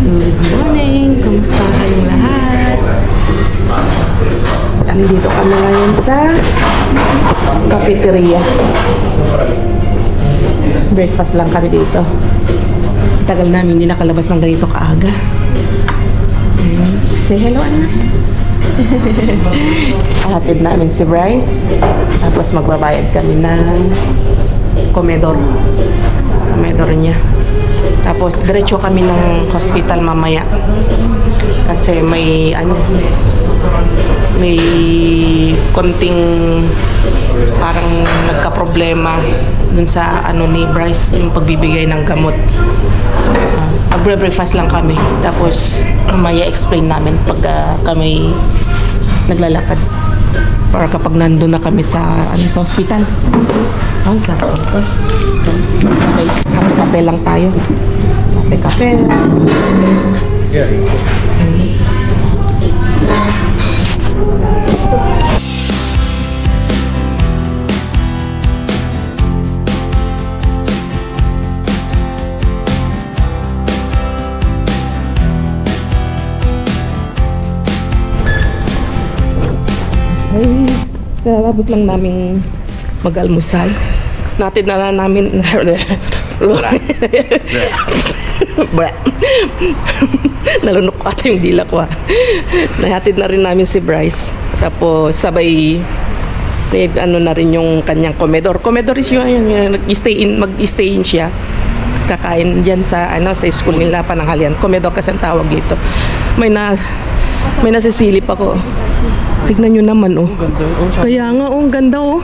Good morning! Kamusta kayong lahat? Andito kami ngayon sa cafeteria. Breakfast lang kami dito. Tagal namin hindi nakalabas ng ganito kaaga. Say hello, anak. Hatid namin si Bryce. Tapos magbabayad kami ng komedor niya. Tapos diretso kami ng hospital mamaya. Kasi may may konting parang nagka-problema dun sa ni Bryce, yung pagbibigay ng gamot. Magbre-breakfast lang kami. Tapos mamaya explain namin pag kami naglalakad. Para kapag nandun na kami sa sa hospital. Sa kape lang tayo. Kape. Yeah. Tapos lang naming mag-almusal. Natid na namin nalunok ko ata yung dila ko. Nahatid na rin namin si Bryce. Tapos sabay na rin yung kanyang komedor. Komedor is yun, mag-stay in siya. Kakain diyan sa sa school nila pananghalian. Komedor kasi ang tawag dito. May nasisilip ako. Tignan nyo naman, oh. Ganda, kaya nga, ang ganda, oh.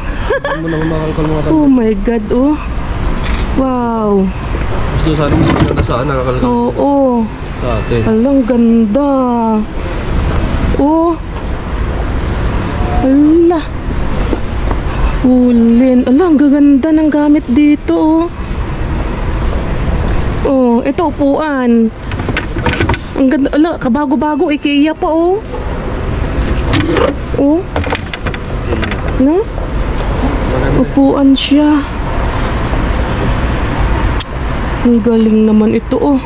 Oh my God, oh. Wow. Gusto sana mas maganda saan nakakalagay. Oo. Sa atin. Alang ganda. Oh. Ala. Ulin. Alang gaganda ng gamit dito, oh. Oh, ito upuan. Ang ganda. Ala, kabago-bago. IKEA pa, oh. Oh. No? Upuan siya. Ang galing naman ito, oh.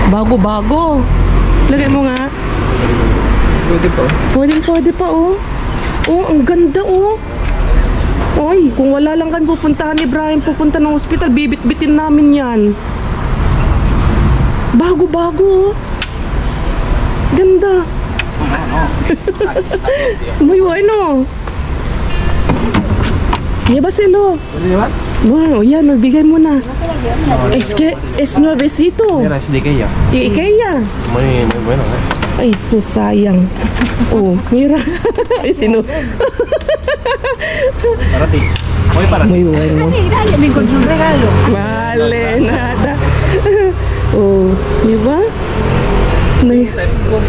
Bago-bago. Lagay mo nga. Pwede pa. Pwede pa, oh. Oh, ang ganda, oh. Oy, kung wala lang kami pupuntahan ni Brian, pupunta ng hospital, bibit-bitin namin yan. Bago-bago, oh. Ganda. Muy bueno. Llévaselo. Bueno, ya, bigay mo na. Es que es nuevecito. Mira, es de Ikea. Ikea. Muy bueno, Ay, susayang. Oh, mira. Ay, sino? Para ti. Hoy para ti. Muy bueno. Mira, ya me encontré un regalo. Vale, nada. Oh, di ba? Ito.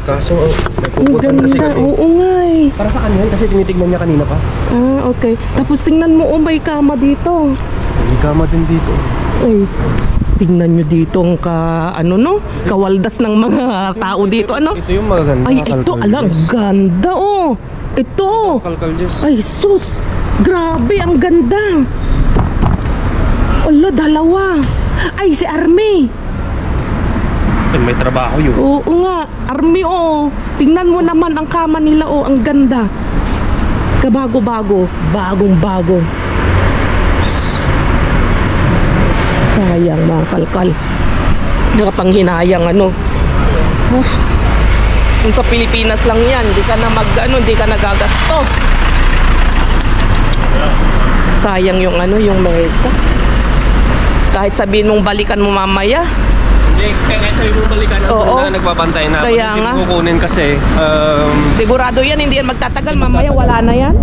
Kaso, Ang ganda. Oo nga, eh. Para sa kanya, kasi tinitignan niya kanina pa. Ah, okay. Tapos tingnan mo, oh, may kama dito. May kama din dito. Ay, tingnan nyo dito ang kawaldas ng mga tao dito, Ito yung maganda. Ay, ito, alang ganda, oh. Ito. Kalkaljes. Ay, sus. Grabe, ang ganda. Ala, dalawa. Ay, si Army. Ay, may trabaho yun. Oo nga, Army, oh. Tingnan mo naman ang kama nila, oh. Ang ganda. Kabago-bago. Bagong-bago. Sayang, mga kalkal. Nakapanghinayang, Kung sa Pilipinas lang yan, di ka na di ka nagagastos. Sayang yung yung mesa. Kahit sabihin mong balikan mo mamaya. Hindi, kahit sabi mo balikan na nagbabantay na. Kaya hindi nga. mo kukunin kasi sigurado yan, hindi yan magtatagal. Mamaya wala na yan.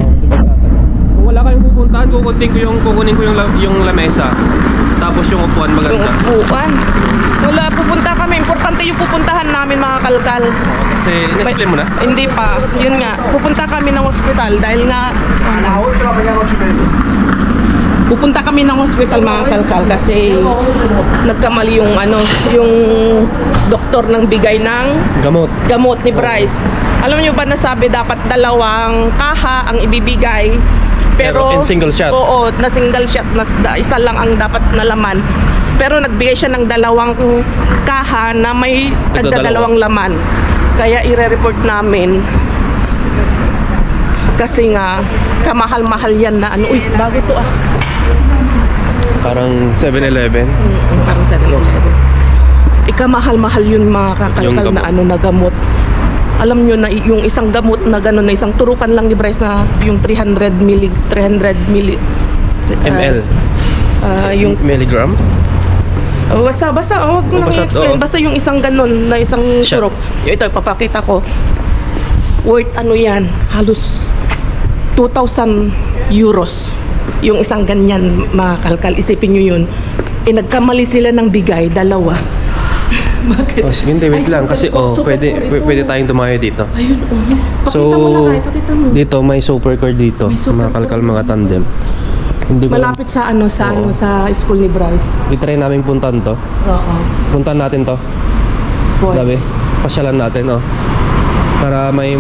Kung wala kayong pupuntahan, kukunin ko yung lamesa. Tapos yung upuan maganda. Yung upuan. Wala, pupunta kami. Importante yung pupuntahan namin, mga kalkal. Kasi in-explain mo na? Hindi pa. Yun nga. Pupunta kami ng hospital dahil nga pupunta kami ng hospital, mga kalkal, kasi nagkamali yung yung doktor ng bigay ng gamot ni Bryce. Alam niyo ba, nasabi dapat 2 kaha ang ibibigay Pero in single shot. Oo, na single shot, isa lang ang dapat na laman. Pero nagbigay siya ng 2 kaha na may tagdadalawang laman. Kaya i-report namin. Kasi nga, kamahal-mahal yan na ano. Uy, bago to ah. Parang 7-Eleven. Parang 7-Eleven. Ikamahal-mahal yun mga kakalkal na ano na gamot. Alam nyo na yung isang gamot na gano'n na isang turukan lang ni Bryce na yung 300 ml yung milligram. Basta wag mo nang i-explain. Basta yung isang gano'n na isang turok. Ito ipapakita ko. Worth ano yan? Halos 2,000 euros. Yung isang ganyan mga kalkal. Isipin nyo yun. Nagkamali sila ng bigay, 2. Bakit? Hindi, wait lang. Kasi pwede tayong dumayo dito. Ayun, So, pakita mo. dito may super car dito. Mga kalkal, mga tandem. Hindi Malapit sa sa school ni Bryce. I-try namin puntahan to. Oo. Puntahan natin to. Gabi, pasyalan natin, para may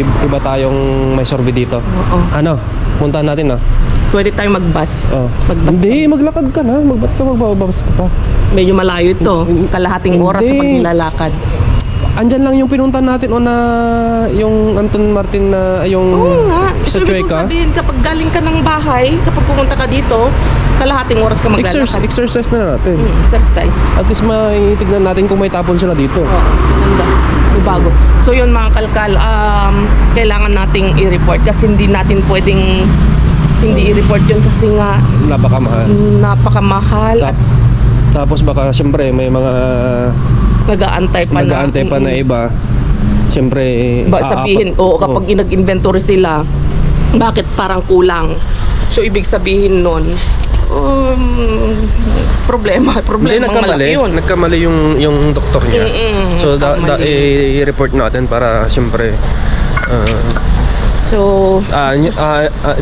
iba tayong may survey dito. Oo. Ano? Puntahan natin, Pwede tayong mag-bus. Mag-bus. Hindi, maglakad ka na. Ba't ka magbabas pa? Medyo malayo ito. Kalahating oras sa paglalakad. Andyan lang yung pinuntahan natin na yung Anton Martin na yung nga. sa Ibig Chueca. sabihin, kapag galing ka ng bahay, kapag pumunta ka dito, kalahating oras ka maglalakad. Exercise na natin. Exercise. At least tignan natin kung may tapon sila dito. Ganda. Bago. So yun mga kalkal, kailangan nating i-report kasi hindi natin pwedeng hindi i-report yun kasi nga napakamahal. Tapos baka siyempre may mga nag-aantay pa na iba. Siyempre sabihin, kapag nag-inventory sila, bakit parang kulang? So ibig sabihin nun, problema malaki yun. Nagkamali yung doktor niya. So i-report natin para siyempre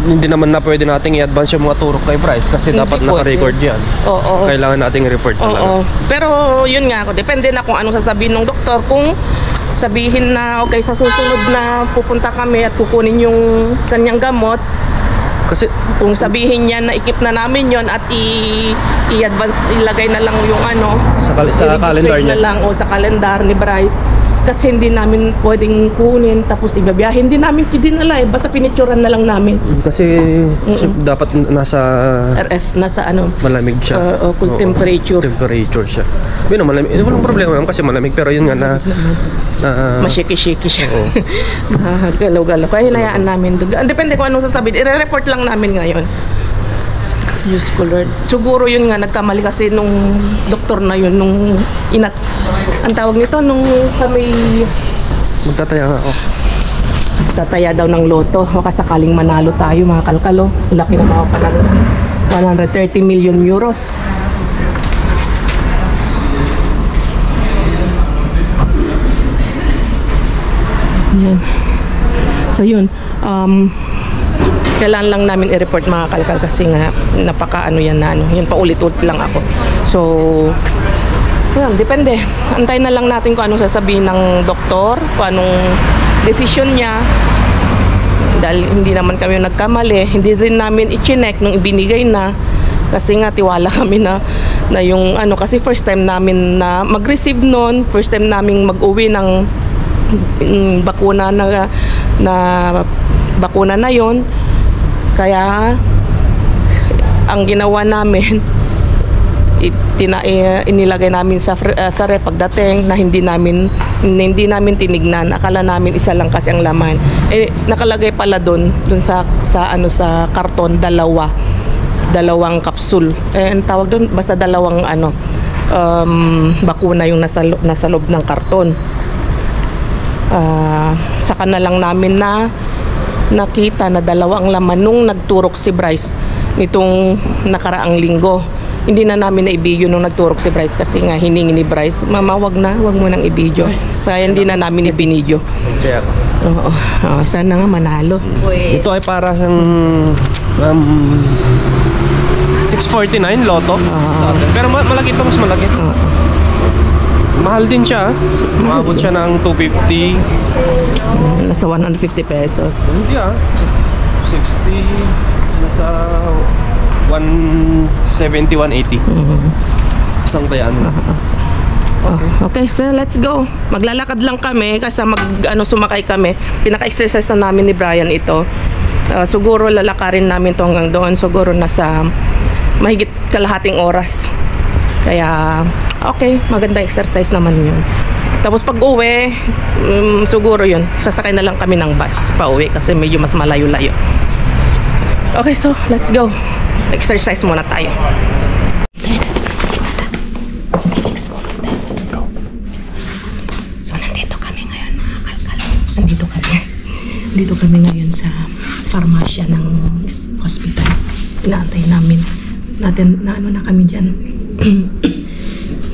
hindi naman na pwede nating i-advance yung mga turok kay Bryce kasi dapat naka-record yan. Kailangan nating i-report talaga. Pero yun nga, depende na kung anong sasabihin ng doktor. Kung sabihin na okay, sa susunod na pupunta kami at kukunin yung kanyang gamot, kasi kung sabihin niya na ikip na namin yon at i-advance, ilagay na lang yung sa calendar niya na lang, sa calendar ni Bryce, kasi hindi namin pwedeng kunin tapos ibabiyahin, hindi namin dinala basta pinicturan na lang namin kasi dapat nasa RF, nasa malamig siya, cool temperature siya. Malamig, walang problema naman kasi malamig, pero yun nga na mashiki-shiki siya. Galaw-galaw, kaya hinayaan namin depende kung anong sasabihin, i-report lang namin ngayon. Diyos ko Lord. Siguro yun nga, nagkamali kasi nung doktor na yun, nung ang tawag nito, nung kami magtataya nga ako. Tataya daw ng loto, makasakaling manalo tayo mga kalkalo. Laki na mga panalo. 130 million euros. Yan. So yun, kailangan lang namin i-report mga kalkal kasi nga yan paulit-ulit lang ako. So yun, depende, antayin na lang natin kung anong sasabihin ng doktor, kung anong desisyon niya, dahil hindi naman kami nagkamali. Hindi rin namin i-chinek nung ibinigay na, kasi nga tiwala kami na yung kasi first time namin na mag-receive noon, first time namin mag-uwi ng bakuna na yon. Kaya ang ginawa namin, inilagay namin sa ref pagdating na hindi namin tinignan. Akala namin isa lang kasi ang laman. Nakalagay pala doon sa karton dalawang kapsul. Ang tawag doon basta dalawang bakuna yung nasa loob ng karton. Saka na lang namin nakita na dalawang laman nung nagturok si Bryce nitong nakaraang linggo. Hindi na namin na-i-video nung nagturok si Bryce kasi nga hiningi ni Bryce, "Mama, wag mo nang i-video." So hindi na namin i-binidyo. Oo. Sana nga manalo. Ito ay para sa 649 loto. Pero malaki ito, mas malaki. Mahal din siya. Umabot siya ng 250. Nasa 150 pesos. Hindi 60. Nasa 170, 180. Isang tayaan na. Okay, so let's go. Maglalakad lang kami kasi sumakay kami. Pinaka-exercise na namin ni Brian ito. Siguro lalakarin namin to hanggang doon. Siguro nasa mahigit kalahating oras. Kaya, okay, maganda exercise naman yun. Tapos pag uwi, siguro yun, sasakay na lang kami ng bus pa uwi kasi medyo mas malayo-layo. Okay, so let's go. Exercise muna tayo. So nandito kami ngayon mga kalkal. Nandito kami ngayon sa farmasya ng hospital. Inaantay namin. Na kami dyan.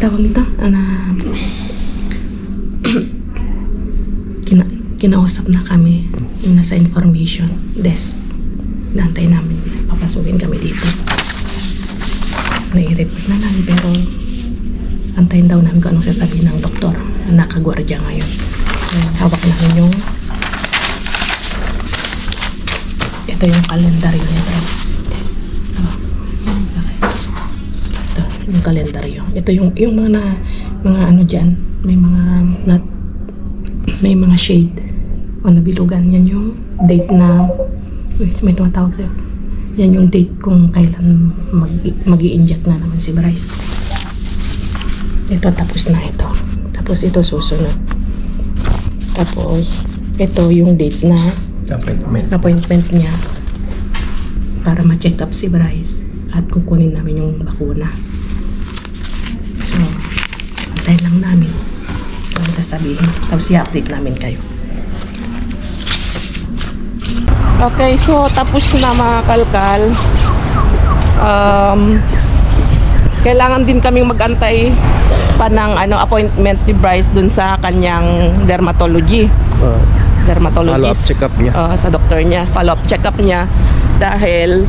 Tawag nito? Kinausap na kami yung nasa information desk. Inaantay namin. Papasukin kami dito. Nai-report na lang pero antayin daw namin kung anong sasabihin ng doktor na nakagwardya ngayon. Hawak namin yung ito yung kalendaryo niya guys. Ito yung kalendaryo. Ito yung mga ano dyan. May mga shade o nabilugan. Yan yung date na may tumatawag sa'yo. Yan yung date kung kailan mag-i-inject na naman si Bryce. Ito tapos na ito. Tapos ito susunod. Tapos ito yung date na appointment niya para ma-check up si Bryce at kukunin namin yung bakuna. So, antayin lang namin ano sasabihin. Tapos i-update namin kayo. Okay, so tapos na mga kalkal. Kailangan din kaming mag-antay pa ng appointment ni Bryce dun sa kanyang dermatologist. Follow-up check-up niya. Sa doktor niya. Follow-up check-up niya. Dahil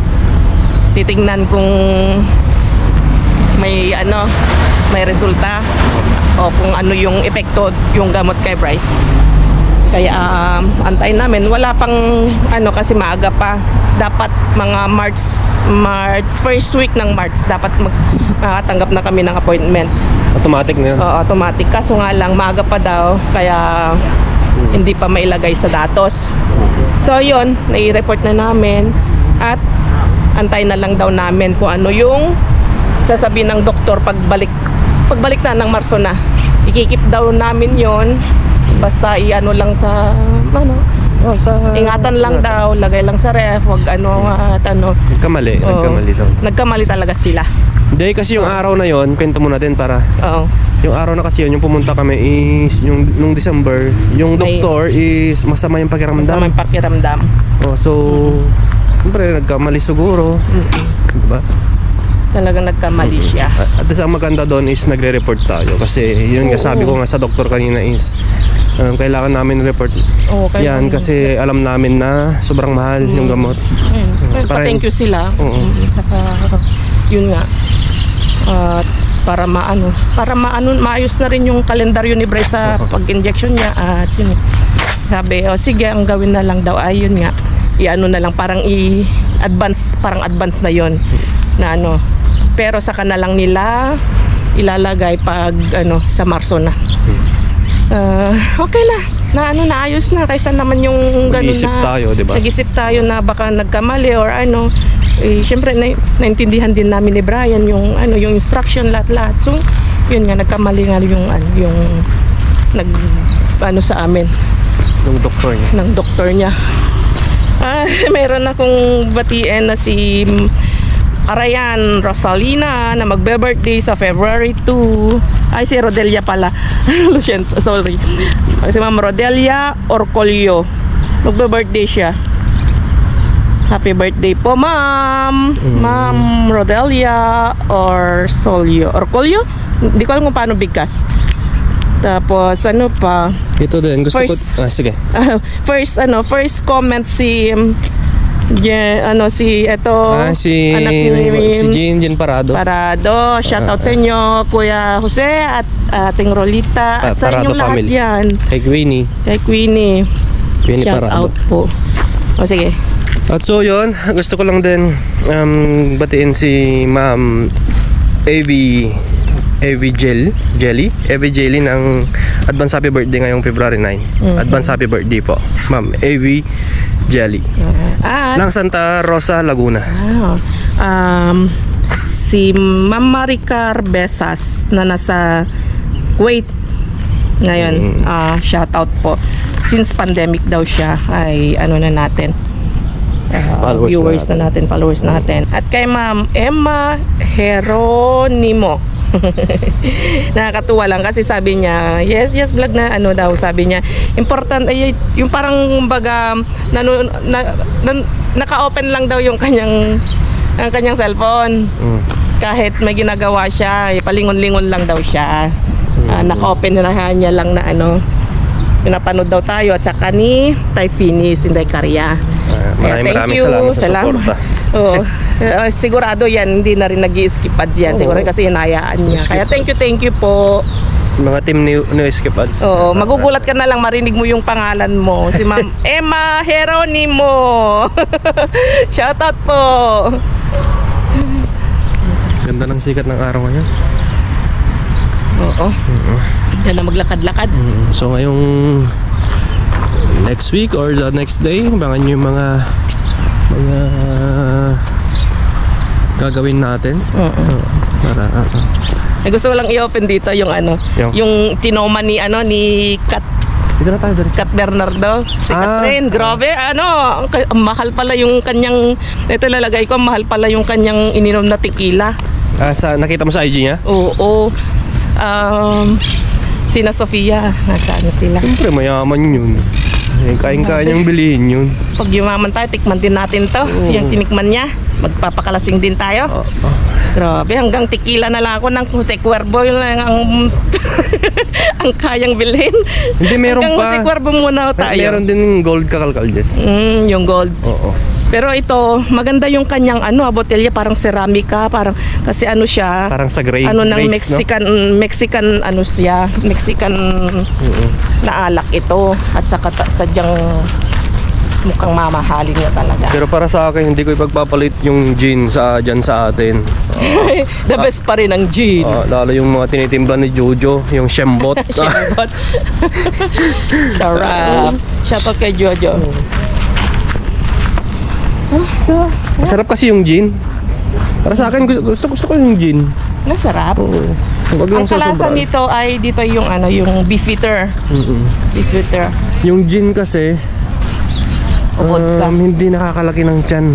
titingnan kung may resulta o kung ano yung epekto yung gamot kay Bryce. Kaya antayin namin. Wala pang kasi maaga pa. Dapat mga March first week ng March dapat makatanggap na kami ng appointment. Automatic na yun? Oo, automatic. Kaso nga lang maaga pa daw. Kaya hindi pa mailagay sa datos. So yun, nai-report na namin. At antayin na lang daw namin kung ano yung sasabihin ng doktor pagbalik na ng Marso na. Ikikip daw namin yon. Basta lang sa ingatan lang daw, lagay lang sa ref, wag Nagkamali daw. Nagkamali talaga sila. Hindi kasi yung araw na yon, kwento mo natin para. Oo. Yung araw na kasi yun, yung pumunta kami is nung December, yung doktor is masama yung pakiramdam. Masama yung pakiramdam. So siyempre nagkamali siguro. Diba? Talagang nagkamali siya. At ang maganda doon is nagre-report tayo kasi yun nga sabi ko nga sa doktor kanina is kailangan namin report yan kasi alam namin na sobrang mahal yung gamot. Thank you sila. Saka yun nga para maayos na rin yung kalendaryo ni Bryce sa pag-injection niya at yun sabi sige ang gawin na lang daw ay yun nga na lang parang advance na yon na pero saka na lang nila ilalagay pag sa Marso na. Okay na naayos na kaysa naman yung gano'n tayo, diba? Nag-isip tayo na baka nagkamali or syempre naintindihan din namin ni Brian yung yung instruction lahat. So yun nga nagkamali nga yung sa amin ng doktor niya. Mayroon akong batiin na si Arayan Rosalina na magbe-birthday sa February 2. Ay, si Rodelia pala. Sorry. Si Ma'am Rodelia Orcolio. Magbe-birthday siya. Happy birthday po, Ma'am. Ma'am Rodelia Orcolio? Hindi ko alam kung paano bigkas. Tapos pa? Ito din gusto ko. Sige. First comment si si anak ni si Jean Parado. Shoutout sa inyo Kuya Jose at ating Rolita at sa inyong lahat family. Yan. Kay Queenie Shout Parado. out po. O sige. At so yun, gusto ko lang din batiin si Ma'am Evie Jelly ng advance happy birthday ngayong February 9. Advance happy birthday po, Ma'am Evie Jelly. Ng Santa Rosa, Laguna. Si Ma'am Maricar Besas na nasa Kuwait ngayon, shout out po. Since pandemic daw siya, ay ano na natin, followers natin. At kay Ma'am Emma Heronimo. Nakakatuwa lang kasi sabi niya, yes vlog na ano daw, sabi niya important yung parang baga naka-open lang daw yung kanyang cellphone. Kahit may ginagawa siya, palingon-lingon lang daw siya. Naka-open na niya lang na ano, pinapanood daw tayo at saka ni Tay Finis, Inday Karya. Maraming salamat sa suporta. Sigurado yan, hindi na rin nag-i-skip ads yan. Siguro kasi hinayaan niya. Kaya thank you po. Mga team new skip ads. Magugulat ka na lang marinig mo yung pangalan mo. Si Ma'am Emma Heronimo. Shoutout po. Ganda ng sikat ng araw ngayon. Yan na maglakad-lakad. So ngayong next week or the next day, abangan nyo yung mga gagawin natin. Para gusto ko lang i-open dito yung ano, yung tinoma ni Kat. Dito na tayo, Kat Bernardo, si Catherine. Grabe, mahal pala yung kanyang, ito lalagay ko, mahal pala yung kanyang ininom na tequila. Nakita mo sa IG niya? Oo. Sina Sofia, nasa ano sila. Siyempre mayaman yun. Kain-kain yung bilihin yun. Pag yumaman tayo, tikman din natin to. Yung tinikman niya, magpapakalasing din tayo. Grabe, hanggang tequila na lang ako ng Jose Cuervo, yun lang ang kayang bilhin. Hindi, meron hanggang pa. Jose Cuervo muna tayo. Meron din gold kakalkal, Jess. Yung gold. Pero ito, maganda yung kanyang botelya, parang ceramica, parang kasi ano siya, parang sa gray, ano ng grace, Mexican ano siya, Mexican na alak ito, at saka sadyang mukhang mamahalin niya talaga. Pero para sa akin, hindi ko ipagpapalit yung gin dyan sa atin. The best pa rin ang gin. Lalo yung mga tinitimbla ni Jojo, yung Shembot. Shembot. Sarap. Shoutout kay Jojo. Masarap kasi yung gin. Para sa akin, gusto ko yung gin. Masarap. Ang kalasan nito ay dito yung yung beefeater. Beefeater. Yung gin kasi hindi nakakalaki ng tiyan.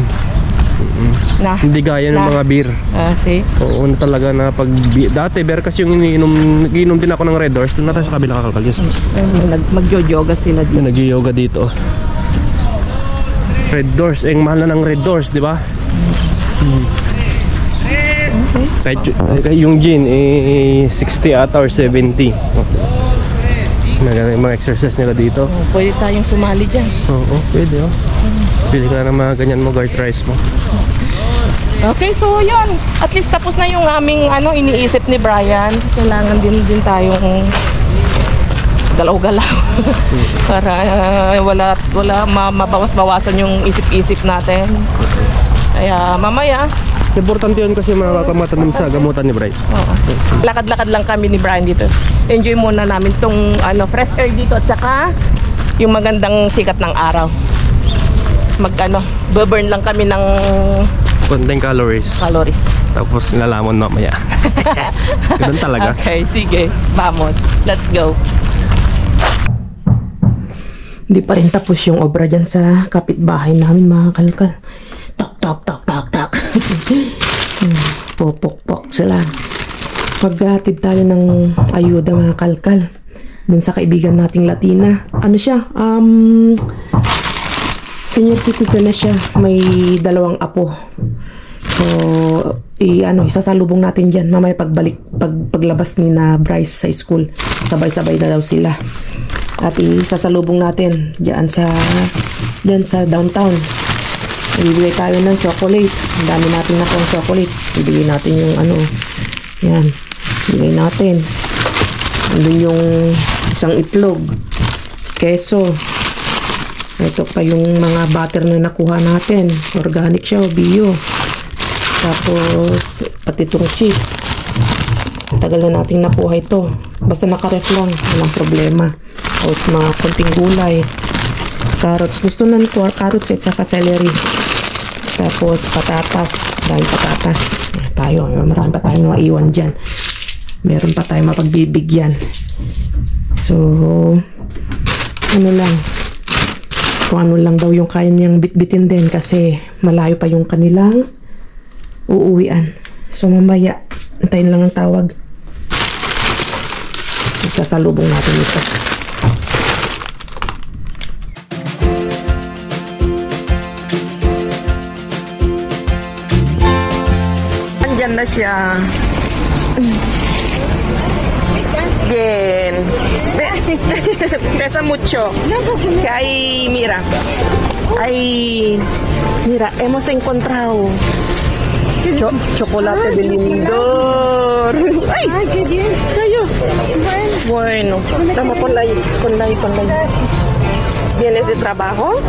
Hindi gaya ng mga beer. See? Oo, talaga na pag dati beer kasi yung iniinom din ako ng Red Doors. Doon na tayo sa kabila kakalkal. Yes. Mag-yoga sila dito. Nag-yoga dito. Red Doors, mahal na ng Red Doors, di ba? Kahit yung gin 60 ata or 70. Mga exercise nila dito. Pwede tayong sumali dyan. Oo, pwede. Pili ka na mga ganyan mo, guard rice mo. Okay, so yun. At least tapos na yung aming iniisip ni Brian. Kailangan din tayong galaw-galaw para wala mabawas-bawasan yung isip-isip natin. Kaya mamaya importante yun kasi makakamatanong sa gamutan ni Bryce. Lakad-lakad lang kami ni Brian dito. Enjoy muna namin tong fresh air dito at saka yung magandang sikat ng araw. Burn lang kami ng konting calories. Tapos nilalamon mamaya. Ganun talaga. Okay, sige. Vamos. Let's go. Hindi pa rin tapos yung obra dyan sa kapitbahay namin, mga kalkal. Tak. Popok sila. Maghatid tayo ng ayuda, mga kalkal, dun sa kaibigan nating Latina. Ano siya? Senior citizen na siya. May 2 apo. So, isasalubong natin dyan. Mamaya paglabas ni na Bryce sa school, sabay-sabay na daw sila. At isasalubong natin dyan sa downtown. Ibibigay tayo ng chocolate. Ang dami natin na pang chocolate. Ibigay natin yung yan. Ibigay natin. Andun yung isang itlog, keso, Ito pa yung mga butter na nakuha natin. Organic siya, bio. Tapos, pati itong cheese. Tagal na nating nakuha ito. Basta nakaref lang, walang problema. Tapos mga konting gulay. Carrots. Gusto nun ko, carrots at saka celery. Tapos patatas. Dahil patatas. Tayo, marami pa tayong maiwan dyan. Meron pa tayong mapagbibigyan. So, ano lang. Kung ano lang daw yung kaya niyang bitbitin din kasi malayo pa yung kanilang uuwian. So mamaya, antayin lang ang tawag. Sasalubong natin ito. Andyan na siya. Bien. Pesa mucho. Kay Mira. Ay, mira, hemos encontrado chocolate del Lindor. Ay, qué bien. Kayo. Bueno, tama con la. ¿Vienes de trabajo?